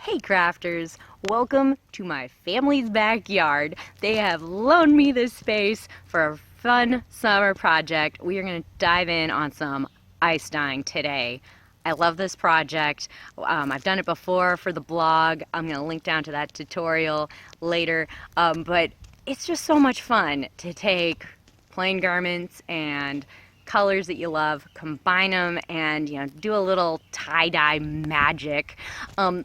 Hey crafters, welcome to my family's backyard. They have loaned me this space for a fun summer project. We are going to dive in on some ice dyeing today. I love this project. I've done it before for the blog. I'm going to link down to that tutorial later, but it's just so much fun to take plain garments and colors that you love, combine them, and do a little tie-dye magic.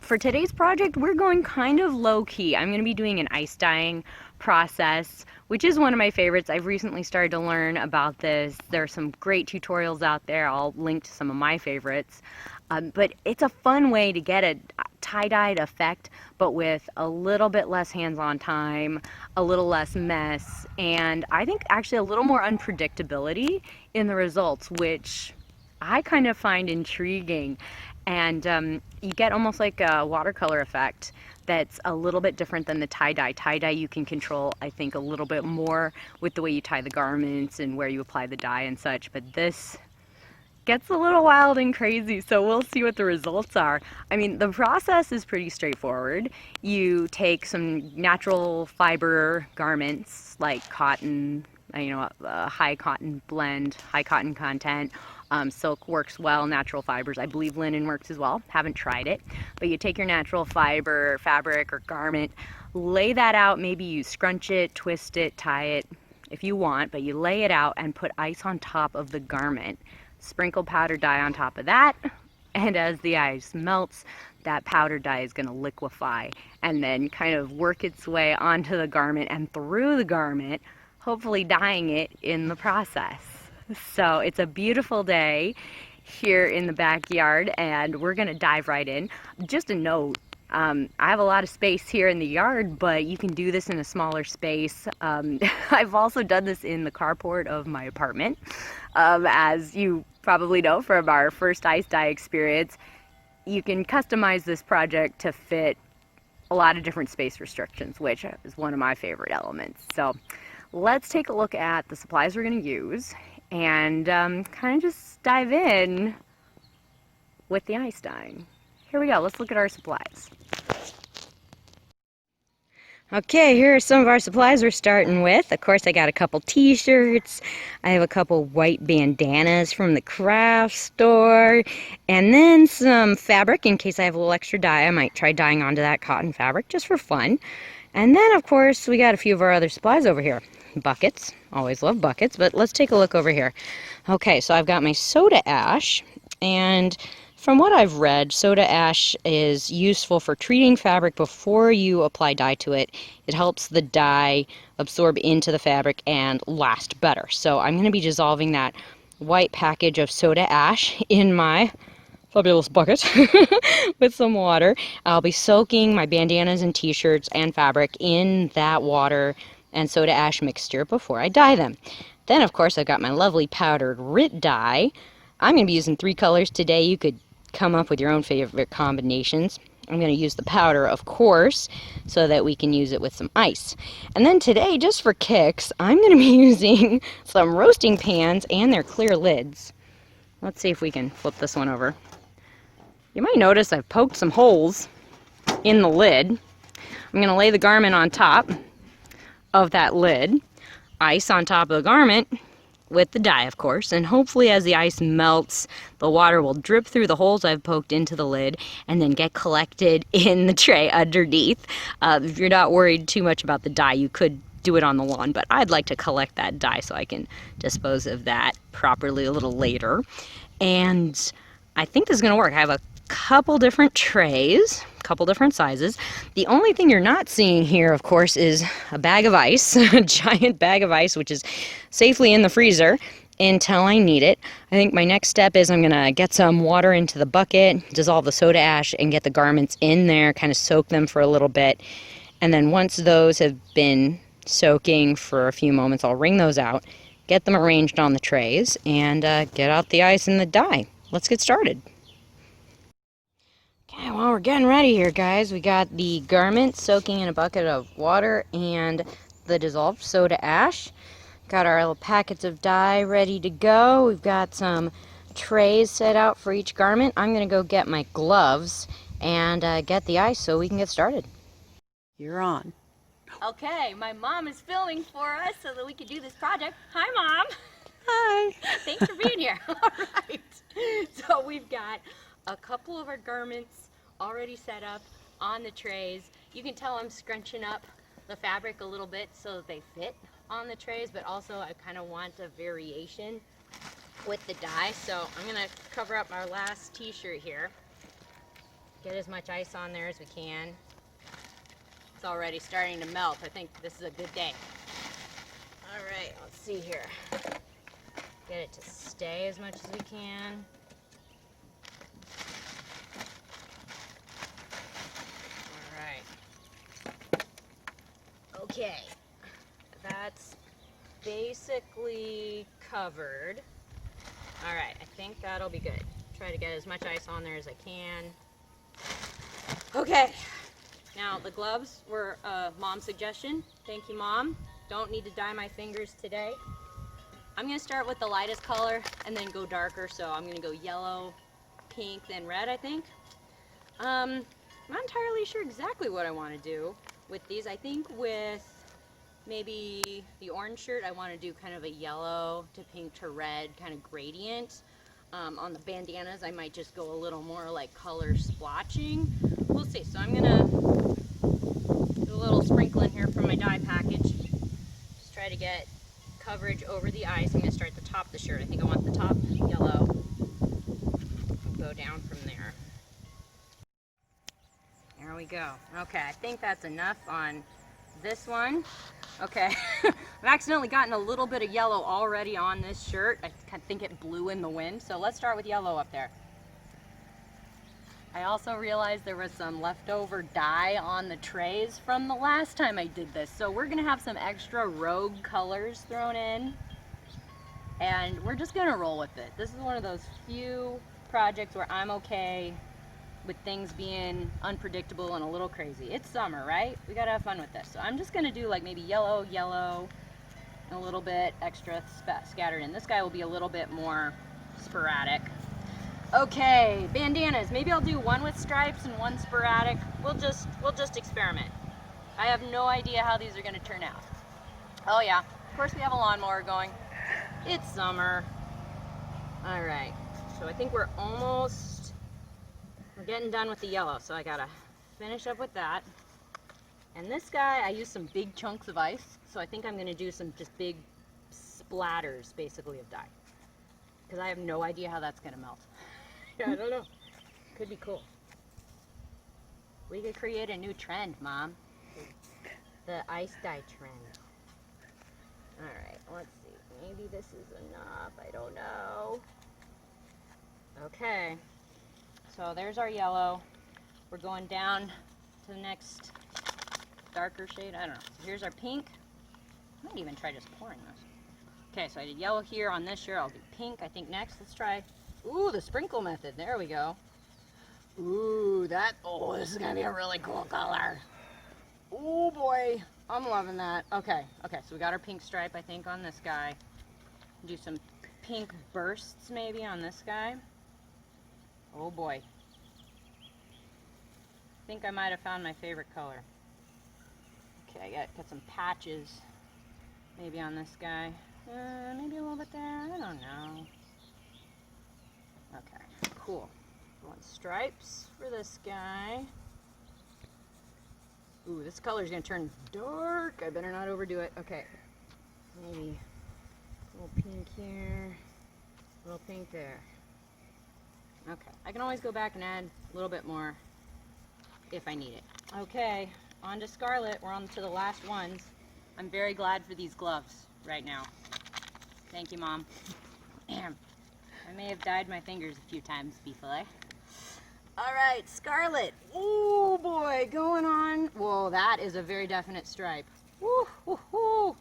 For today's project, we're going kind of low-key. I'm going to be doing an ice dyeing process, which is one of my favorites. I've recently started to learn about this. There are some great tutorials out there. I'll link to some of my favorites. But it's a fun way to get a tie-dyed effect, but with a little bit less hands-on time, a little less mess, and I think actually a little more unpredictability in the results, which I kind of find intriguing. And you get almost like a watercolor effect that's a little bit different than the tie-dye. Tie-dye you can control, I think, a little bit more with the way you tie the garments and where you apply the dye and such, but this gets a little wild and crazy, so we'll see what the results are. I mean, the process is pretty straightforward. You take some natural fiber garments like cotton, a high cotton blend, high cotton content. Silk works well, natural fibers. I believe linen works as well. Haven't tried it. But you take your natural fiber, fabric, or garment, lay that out. Maybe you scrunch it, twist it, tie it if you want, but you lay it out and put ice on top of the garment. Sprinkle powdered dye on top of that, and as the ice melts, that powdered dye is going to liquefy and then kind of work its way onto the garment and through the garment, hopefully dyeing it in the process. So it's a beautiful day here in the backyard, and we're going to dive right in. Just a note, I have a lot of space here in the yard, but you can do this in a smaller space. I've also done this in the carport of my apartment. As you probably know from our first ice dye experience, you can customize this project to fit a lot of different space restrictions, which is one of my favorite elements. So let's take a look at the supplies we're going to use and kind of just dive in with the ice dyeing. Here we go. Let's look at our supplies. Okay, here are some of our supplies we're starting with. Of course, I got a couple t-shirts. I have a couple white bandanas from the craft store. And then some fabric in case I have a little extra dye. I might try dyeing onto that cotton fabric just for fun. And then, of course, we got a few of our other supplies over here. Buckets. Always love buckets, but let's take a look over here. Okay, so I've got my soda ash, and from what I've read, soda ash is useful for treating fabric before you apply dye to it. It helps the dye absorb into the fabric and last better. So I'm going to be dissolving that white package of soda ash in my fabulous bucket with some water. I'll be soaking my bandanas and t-shirts and fabric in that water and soda ash mixture before I dye them. Then, of course, I've got my lovely powdered RIT dye. I'm going to be using 3 colors today. You could come up with your own favorite combinations. I'm going to use the powder, of course, so that we can use it with some ice. And then today, just for kicks, I'm going to be using some roasting pans and their clear lids. Let's see if we can flip this one over. You might notice I've poked some holes in the lid. I'm going to lay the garment on top of that lid, ice on top of the garment, with the dye, of course, and hopefully as the ice melts, the water will drip through the holes I've poked into the lid and then get collected in the tray underneath. If you're not worried too much about the dye, you could do it on the lawn, but I'd like to collect that dye so I can dispose of that properly a little later. And I think this is going to work. I have a couple different trays, a couple different sizes. The only thing you're not seeing here, of course, is a bag of ice, a giant bag of ice, which is safely in the freezer until I need it. I think my next step is I'm going to get some water into the bucket, dissolve the soda ash, and get the garments in there, kind of soak them for a little bit. And then once those have been soaking for a few moments, I'll wring those out, get them arranged on the trays, and get out the ice and the dye. Let's get started. Okay, well, we're getting ready here, guys. We got the garment soaking in a bucket of water and the dissolved soda ash. Got our little packets of dye ready to go. We've got some trays set out for each garment. I'm going to go get my gloves and get the ice so we can get started. You're on. Okay, my mom is filming for us so that we can do this project. Hi, Mom. Hi. Thanks for being here. All right. So we've got a couple of our garments already set up on the trays. You can tell I'm scrunching up the fabric a little bit so that they fit on the trays, but also I kind of want a variation with the dye. So I'm gonna cover up our last t-shirt here. Get as much ice on there as we can. It's already starting to melt. I think this is a good day. All right, let's see here. Get it to stay as much as we can. All right. Okay, that's basically covered. All right, I think that'll be good. Try to get as much ice on there as I can. Okay, now the gloves were Mom's suggestion. Thank you, Mom. Don't need to dye my fingers today. I'm gonna start with the lightest color and then go darker, so I'm gonna go yellow, pink, then red, I think. I'm not entirely sure exactly what I wanna do with these. I think with maybe the orange shirt, I wanna do kind of a yellow to pink to red kind of gradient. On the bandanas, I might just go a little more like color splotching. We'll see. So I'm gonna do a little sprinkling here from my dye package. Just try to get coverage over the ice. I'm gonna start at the top of the shirt. I think I want the top yellow. Go down from there. There we go. Okay, I think that's enough on this one. Okay, I've accidentally gotten a little bit of yellow already on this shirt. I think it blew in the wind, so let's start with yellow up there. I also realized there was some leftover dye on the trays from the last time I did this, so we're gonna have some extra rogue colors thrown in, and we're just gonna roll with it. This is one of those few projects where I'm okay with things being unpredictable and a little crazy. It's summer, right? We gotta have fun with this. So I'm just gonna do like maybe yellow, yellow, and a little bit extra scattered in. This guy will be a little bit more sporadic. Okay, bandanas. Maybe I'll do one with stripes and one sporadic. We'll just experiment. I have no idea how these are gonna turn out. Oh yeah, of course we have a lawnmower going. It's summer. All right, so I think we're getting done with the yellow, so I gotta finish up with that. And this guy, I used some big chunks of ice, so I think I'm gonna do some just big splatters, basically, of dye. Because I have no idea how that's gonna melt. Yeah, I don't know. Could be cool. We could create a new trend, Mom. The ice dye trend. All right, let's see. Maybe this is enough. I don't know. Okay. So there's our yellow. We're going down to the next darker shade. I don't know. So here's our pink. I might even try just pouring this. Okay, so I did yellow here on this shirt. I'll do pink, I think, next. Let's try, ooh, the sprinkle method. There we go. Ooh, this is gonna be a really cool color. Oh boy, I'm loving that. Okay, so we got our pink stripe, I think, on this guy. Do some pink bursts maybe on this guy. Oh boy. I think I might have found my favorite color. Okay, I got some patches maybe on this guy. Maybe a little bit there, I don't know. Okay, cool. Want stripes for this guy. Ooh, this color is gonna turn dark. I better not overdo it. Okay, maybe a little pink here, a little pink there. Okay, I can always go back and add a little bit more if I need it. Okay, on to Scarlet. We're on to the last ones. I'm very glad for these gloves right now. Thank you, Mom. Damn, I may have dyed my fingers a few times before. All right, Scarlet. Oh boy, going on. Whoa, that is a very definite stripe. Woo, woo, woo.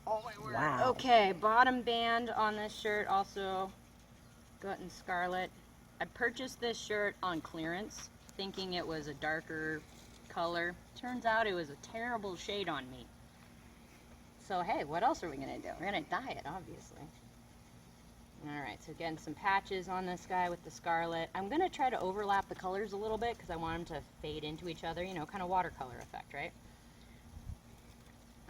Oh my word. Wow. Okay, bottom band on this shirt also gotten Scarlet. I purchased this shirt on clearance thinking it was a darker color. Turns out it was a terrible shade on me. So hey, what else are we gonna do? We're gonna dye it, obviously. Alright, so getting some patches on this guy with the scarlet. I'm going to try to overlap the colors a little bit because I want them to fade into each other, you know, kind of watercolor effect, right?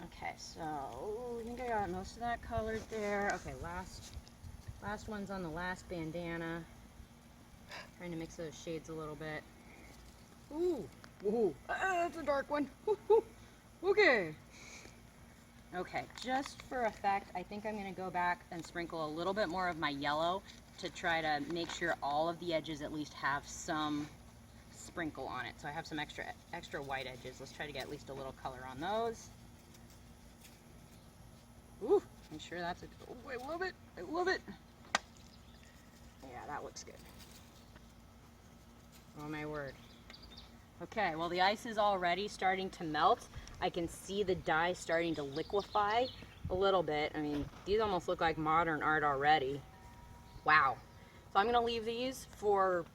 Okay, so I think I got most of that colored there. Okay, last one's on the last bandana. Trying to mix those shades a little bit. Ooh, that's a dark one. Okay. Okay, just for effect, I think I'm going to go back and sprinkle a little bit more of my yellow to try to make sure all of the edges at least have some sprinkle on it. So I have some extra white edges. Let's try to get at least a little color on those. Ooh, I'm sure that's a, oh, I love it, I love it. Yeah, that looks good. Oh my word. Okay, well the ice is already starting to melt. I can see the dye starting to liquefy a little bit. I mean, these almost look like modern art already. Wow. So I'm gonna leave these for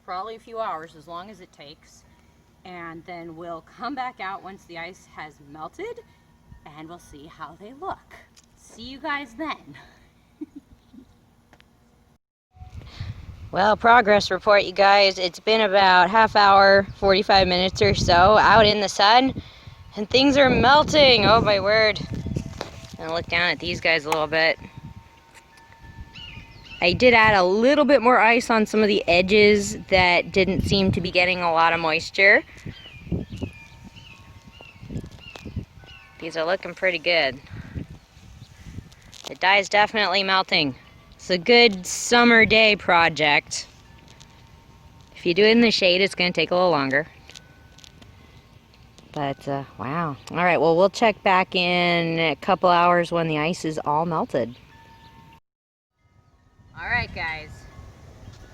probably a few hours, as long as it takes. And then we'll come back out once the ice has melted and we'll see how they look. See you guys then. Well, progress report, you guys. It's been about half hour, 45 minutes or so out in the sun, and things are melting. Oh my word. I'm gonna look down at these guys a little bit. I did add a little bit more ice on some of the edges that didn't seem to be getting a lot of moisture. These are looking pretty good. The dye is definitely melting. It's a good summer day project. If you do it in the shade, it's going to take a little longer. But, wow. All right, well, we'll check back in a couple hours when the ice is all melted. All right, guys.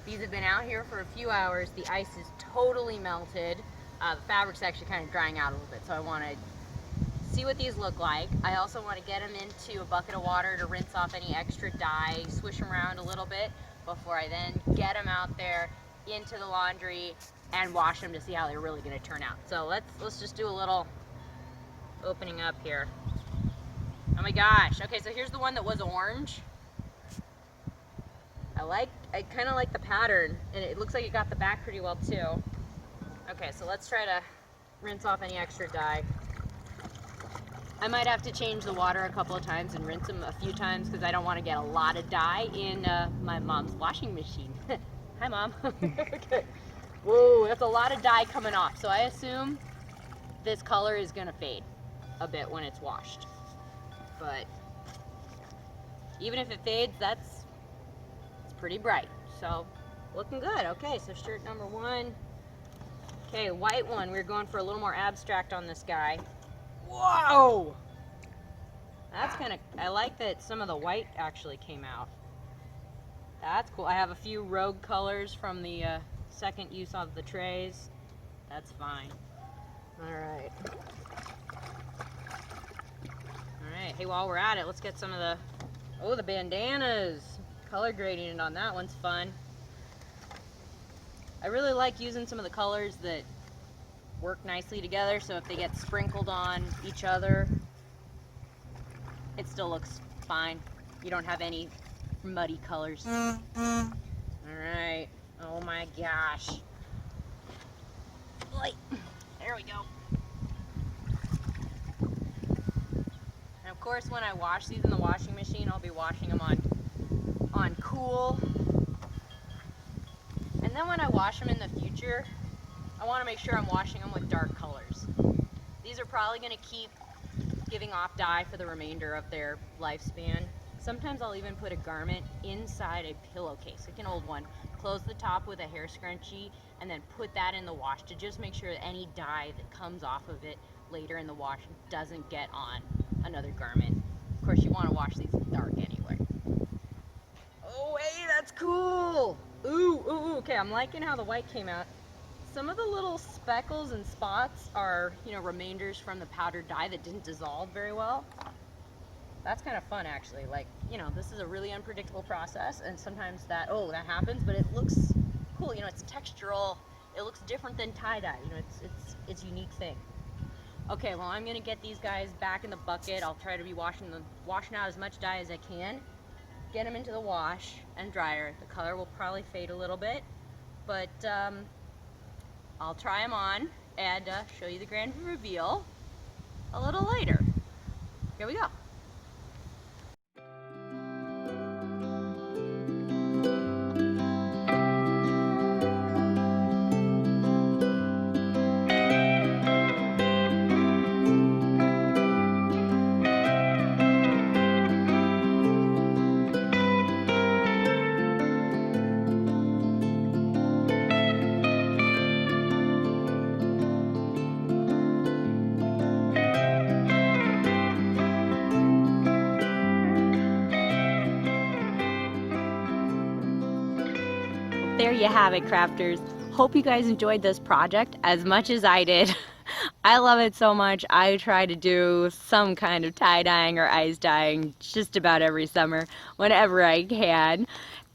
These have been out here for a few hours. The ice is totally melted. The fabric's actually kind of drying out a little bit, so I want to see what these look like. I also want to get them into a bucket of water to rinse off any extra dye, swish them around a little bit before I then get them out there into the laundry and wash them to see how they're really going to turn out. So let's just do a little opening up here. Oh my gosh. Okay, so here's the one that was orange. I kind of like the pattern, and it looks like it got the back pretty well too. Okay, so let's try to rinse off any extra dye. I might have to change the water a couple of times and rinse them a few times because I don't want to get a lot of dye in my mom's washing machine. Hi, Mom. Okay. Whoa, that's a lot of dye coming off. So I assume this color is going to fade a bit when it's washed. But even if it fades, it's pretty bright. So looking good. Okay, so shirt number 1. Okay, white one. We're going for a little more abstract on this guy. Whoa! That's kind of, I like that some of the white actually came out. That's cool. I have a few rogue colors from the second use of the trays. That's fine. Alright. Alright, hey, while we're at it, let's get some of the bandanas. Color gradient on that one's fun. I really like using some of the colors that work nicely together, so if they get sprinkled on each other, it still looks fine. You don't have any muddy colors. Alright. Oh my gosh. There we go. And of course, when I wash these in the washing machine, I'll be washing them on cool. And then when I wash them in the future, I want to make sure I'm washing them with dark colors. These are probably going to keep giving off dye for the remainder of their lifespan. Sometimes I'll even put a garment inside a pillowcase, like an old one, close the top with a hair scrunchie, and then put that in the wash to just make sure that any dye that comes off of it later in the wash doesn't get on another garment. Of course, you want to wash these dark anyway. Oh, hey, that's cool! Ooh, okay, I'm liking how the white came out. Some of the little speckles and spots are, remainders from the powdered dye that didn't dissolve very well. That's kind of fun, actually. Like, this is a really unpredictable process, and sometimes that happens, but it looks cool. It's textural. It looks different than tie-dye. It's a unique thing. Okay, well, I'm gonna get these guys back in the bucket. I'll try to be washing out as much dye as I can, get them into the wash and dryer. The color will probably fade a little bit, but I'll try them on and show you the grand reveal a little later. Here we go. There you have it, crafters. Hope you guys enjoyed this project as much as I did. I love it so much. I try to do some kind of tie-dyeing or ice dyeing just about every summer whenever I can,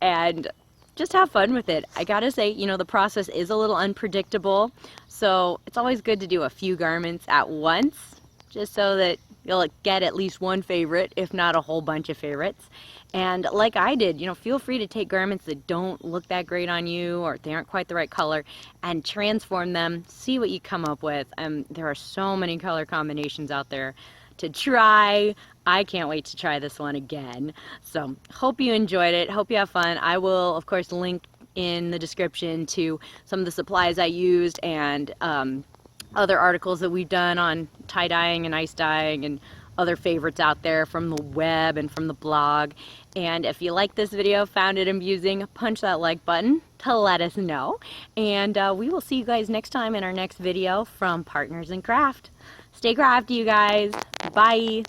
and just have fun with it. I gotta say, you know, the process is a little unpredictable, so it's always good to do a few garments at once, just so that you'll get at least one favorite, if not a whole bunch of favorites. And like I did, you know, feel free to take garments that don't look that great on you or they aren't quite the right color and transform them, see what you come up with. There are so many color combinations out there to try. I can't wait to try this one again. So hope you enjoyed it. Hope you have fun. I will, of course, link in the description to some of the supplies I used and other articles that we've done on tie-dyeing and ice dyeing and other favorites out there from the web and from the blog. And if you like this video, found it amusing, punch that like button to let us know. And we will see you guys next time in our next video from Partners in Craft. Stay crafty, you guys. Bye.